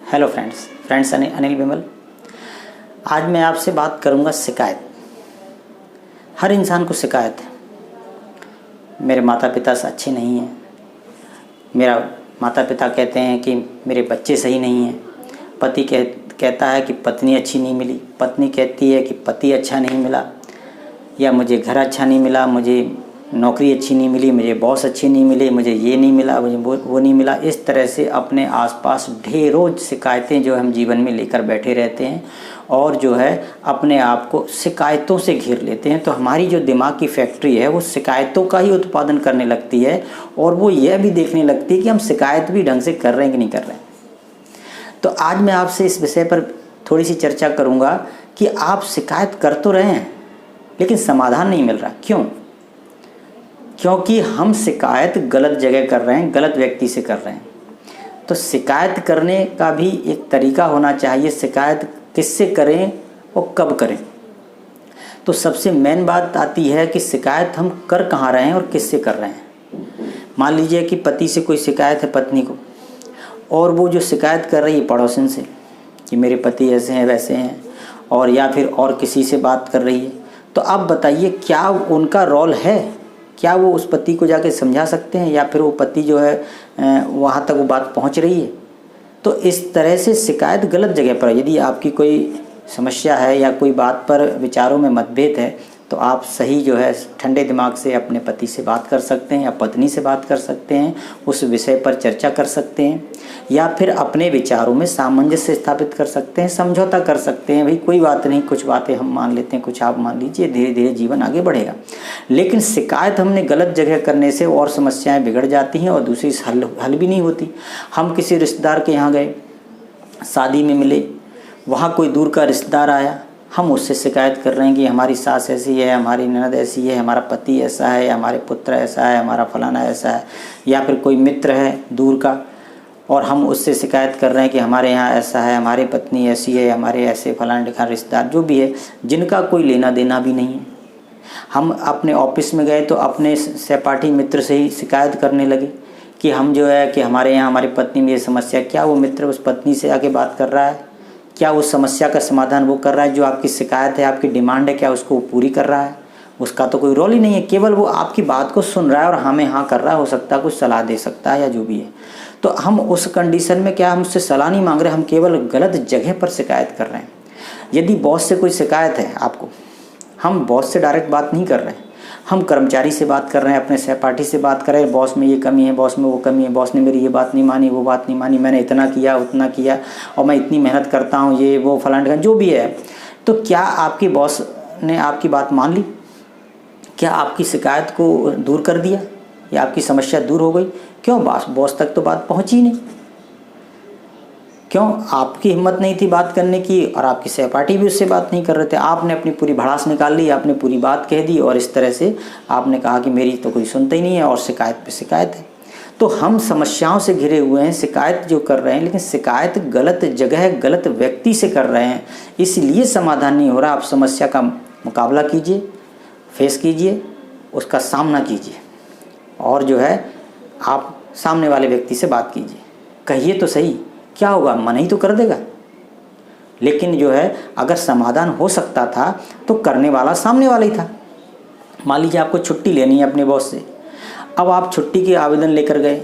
Hello friends Anil विमल। आज मैं आपसे बात करूंगा शिकायत। हर इंसान को शिकायत है। मेरे माता पिता अच्छे नहीं हैं, मेरा माता पिता कहते हैं कि मेरे बच्चे सही नहीं हैं, पति कहता है कि पत्नी अच्छी नहीं मिली, पत्नी कहती है कि पति अच्छा नहीं मिला, या मुझे घर अच्छा नहीं मिला, मुझे नौकरी अच्छी नहीं मिली, मुझे बॉस अच्छी नहीं मिली, मुझे ये नहीं मिला, मुझे वो नहीं मिला। इस तरह से अपने आसपास ढेरों शिकायतें जो हम जीवन में लेकर बैठे रहते हैं और जो है अपने आप को शिकायतों से घेर लेते हैं। तो हमारी जो दिमाग की फैक्ट्री है वो शिकायतों का ही उत्पादन करने लगती है और वो यह भी देखने लगती है कि हम शिकायत भी ढंग से कर रहे हैं कि नहीं कर रहे हैं। तो आज मैं आपसे इस विषय पर थोड़ी सी चर्चा करूँगा कि आप शिकायत कर तो रहे हैं लेकिन समाधान नहीं मिल रहा। क्यों? क्योंकि हम शिकायत गलत जगह कर रहे हैं, गलत व्यक्ति से कर रहे हैं। तो शिकायत करने का भी एक तरीका होना चाहिए। शिकायत किससे करें और कब करें? तो सबसे मेन बात आती है कि शिकायत हम कर कहाँ रहे हैं और किससे कर रहे हैं। मान लीजिए कि पति से कोई शिकायत है पत्नी को, और वो जो शिकायत कर रही है पड़ोसन से कि मेरे पति ऐसे हैं वैसे हैं, और या फिर और किसी से बात कर रही है। तो आप बताइए क्या उनका रोल है? क्या वो उस पति को जाके समझा सकते हैं, या फिर वो पति जो है वहाँ तक वो बात पहुँच रही है? तो इस तरह से शिकायत गलत जगह पर है। यदि आपकी कोई समस्या है या कोई बात पर विचारों में मतभेद है तो आप सही जो है ठंडे दिमाग से अपने पति से बात कर सकते हैं या पत्नी से बात कर सकते हैं, उस विषय पर चर्चा कर सकते हैं, या फिर अपने विचारों में सामंजस्य स्थापित कर सकते हैं, समझौता कर सकते हैं। भाई कोई बात नहीं, कुछ बातें हम मान लेते हैं, कुछ आप मान लीजिए, धीरे धीरे जीवन आगे बढ़ेगा। लेकिन शिकायत हमने गलत जगह करने से और समस्याएँ बिगड़ जाती हैं और दूसरी हल भी नहीं होती। हम किसी रिश्तेदार के यहाँ गए, शादी में मिले, वहाँ कोई दूर का रिश्तेदार आया, हम उससे शिकायत कर रहे हैं कि हमारी सास ऐसी है, हमारी ननद ऐसी है, हमारा पति ऐसा है, हमारे पुत्र ऐसा है, हमारा फलाना ऐसा है, या फिर कोई मित्र है दूर का और हम उससे शिकायत कर रहे हैं कि हमारे यहाँ ऐसा है, हमारी पत्नी ऐसी है, हमारे ऐसे फलाना लिखा रिश्तेदार जो भी है जिनका कोई लेना देना भी नहीं है। हम अपने ऑफिस में गए तो अपने सहपाठी मित्र से ही शिकायत करने लगे कि हम जो है कि हमारे यहाँ हमारी पत्नी में ये समस्या। क्या वो मित्र उस पत्नी से आके बात कर रहा है? क्या उस समस्या का समाधान वो कर रहा है? जो आपकी शिकायत है, आपकी डिमांड है, क्या उसको वो पूरी कर रहा है? उसका तो कोई रोल ही नहीं है। केवल वो आपकी बात को सुन रहा है और हमें हाँ कर रहा है, हो सकता है कुछ सलाह दे सकता है या जो भी है। तो हम उस कंडीशन में क्या हम उससे सलाह नहीं मांग रहे, हम केवल गलत जगह पर शिकायत कर रहे हैं। यदि बॉस से कोई शिकायत है आपको, हम बॉस से डायरेक्ट बात नहीं कर रहे हैं, हम कर्मचारी से बात कर रहे हैं, अपने सहपाठी से बात कर रहे हैं। बॉस में ये कमी है, बॉस में वो कमी है, बॉस ने मेरी ये बात नहीं मानी, वो बात नहीं मानी, मैंने इतना किया उतना किया और मैं इतनी मेहनत करता हूँ, ये वो फलाना जो भी है। तो क्या आपकी बॉस ने आपकी बात मान ली? क्या आपकी शिकायत को दूर कर दिया या आपकी समस्या दूर हो गई? क्यों? बॉस तक तो बात पहुँची नहीं। क्यों? आपकी हिम्मत नहीं थी बात करने की और आपकी सहपाठी भी उससे बात नहीं कर रहे थे। आपने अपनी पूरी भड़ास निकाल ली, आपने पूरी बात कह दी और इस तरह से आपने कहा कि मेरी तो कोई सुनता ही नहीं है और शिकायत पे शिकायत है। तो हम समस्याओं से घिरे हुए हैं, शिकायत जो कर रहे हैं, लेकिन शिकायत गलत जगह गलत व्यक्ति से कर रहे हैं, इसलिए समाधान नहीं हो रहा। आप समस्या का मुकाबला कीजिए, फेस कीजिए, उसका सामना कीजिए और जो है आप सामने वाले व्यक्ति से बात कीजिए। कहिए तो सही, क्या होगा? मना ही तो कर देगा। लेकिन जो है अगर समाधान हो सकता था तो करने वाला सामने वाला ही था। मान लीजिए आपको छुट्टी लेनी है अपने बॉस से, अब आप छुट्टी की आवेदन लेकर गए,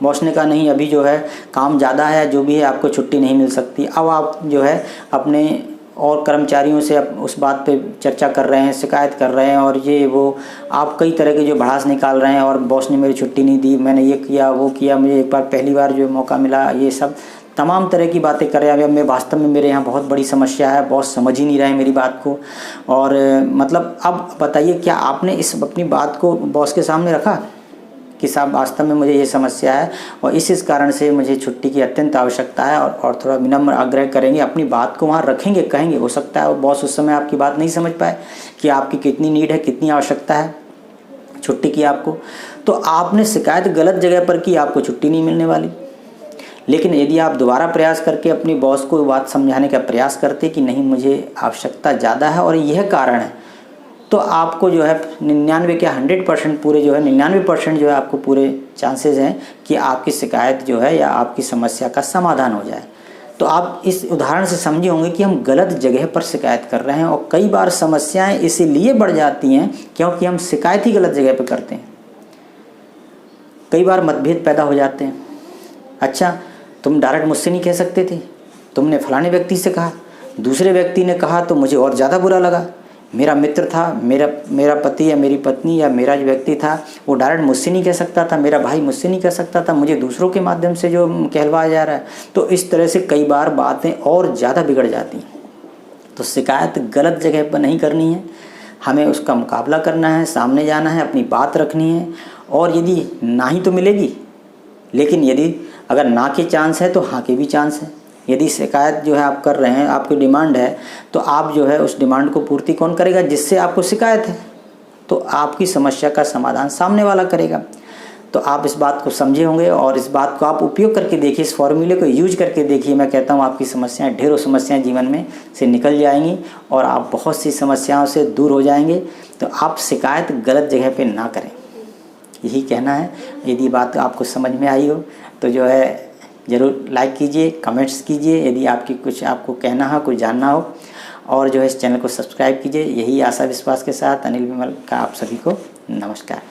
बॉस ने कहा नहीं अभी जो है काम ज़्यादा है, जो भी है आपको छुट्टी नहीं मिल सकती। अब आप जो है अपने और कर्मचारियों से उस बात पे चर्चा कर रहे हैं, शिकायत कर रहे हैं और ये वो आप कई तरह के जो भड़ास निकाल रहे हैं और बॉस ने मेरी छुट्टी नहीं दी, मैंने ये किया वो किया, मुझे एक बार पहली बार जो मौका मिला, ये सब तमाम तरह की बातें कर रहे हैं। अब मैं वास्तव में मेरे यहाँ बहुत बड़ी समस्या है, बॉस समझ ही नहीं रहे मेरी बात को। और मतलब अब बताइए क्या आपने इस अपनी बात को बॉस के सामने रखा कि साहब वास्तव में मुझे ये समस्या है और इस कारण से मुझे छुट्टी की अत्यंत आवश्यकता है, और थोड़ा विनम्र आग्रह करेंगे, अपनी बात को वहाँ रखेंगे, कहेंगे। हो सकता है बॉस उस समय आपकी बात नहीं समझ पाए कि आपकी कितनी नीड है, कितनी आवश्यकता है छुट्टी की आपको। तो आपने शिकायत गलत जगह पर की, आपको छुट्टी नहीं मिलने वाली। लेकिन यदि आप दोबारा प्रयास करके अपनी बॉस को बात समझाने का प्रयास करते कि नहीं मुझे आवश्यकता ज़्यादा है और यह कारण है, तो आपको जो है 99 क्या 100% पूरे जो है 99% जो है आपको पूरे चांसेस हैं कि आपकी शिकायत जो है या आपकी समस्या का समाधान हो जाए। तो तो आप इस उदाहरण से समझे होंगे कि हम गलत जगह पर शिकायत कर रहे हैं, और कई बार समस्याएं इसीलिए बढ़ जाती हैं क्योंकि हम शिकायत ही गलत जगह पर करते हैं। कई बार मतभेद पैदा हो जाते हैं। अच्छा, तुम डायरेक्ट मुझसे नहीं कह सकते थे, तुमने फलाने व्यक्ति से कहा, दूसरे व्यक्ति ने कहा तो मुझे और ज़्यादा बुरा लगा। मेरा मित्र था, मेरा पति या मेरी पत्नी या मेरा जो व्यक्ति था वो डायरेक्ट मुझसे नहीं कह सकता था, मेरा भाई मुझसे नहीं कह सकता था, मुझे दूसरों के माध्यम से जो कहलवाया जा रहा है। तो इस तरह से कई बार बातें और ज़्यादा बिगड़ जाती हैं। तो शिकायत गलत जगह पर नहीं करनी है, हमें उसका मुकाबला करना है, सामने जाना है, अपनी बात रखनी है। और यदि ना ही तो मिलेगी, लेकिन यदि अगर ना के चांस है तो हाँ के भी चांस है। यदि शिकायत जो है आप कर रहे हैं, आपकी डिमांड है, तो आप जो है उस डिमांड को पूर्ति कौन करेगा? जिससे आपको शिकायत है, तो आपकी समस्या का समाधान सामने वाला करेगा। तो आप इस बात को समझे होंगे और इस बात को आप उपयोग करके देखिए, इस फॉर्मूले को यूज करके देखिए। मैं कहता हूँ आपकी समस्याएं, ढेरों समस्याएं जीवन में से निकल जाएंगी और आप बहुत सी समस्याओं से दूर हो जाएंगे। तो आप शिकायत गलत जगह पे ना करें, यही कहना है। यदि बात आपको समझ में आई हो तो जो है ज़रूर लाइक कीजिए, कमेंट्स कीजिए यदि आपकी कुछ आपको कहना हो, कुछ जानना हो, और जो है इस चैनल को सब्सक्राइब कीजिए। यही आशा विश्वास के साथ अनिल विमल का आप सभी को नमस्कार।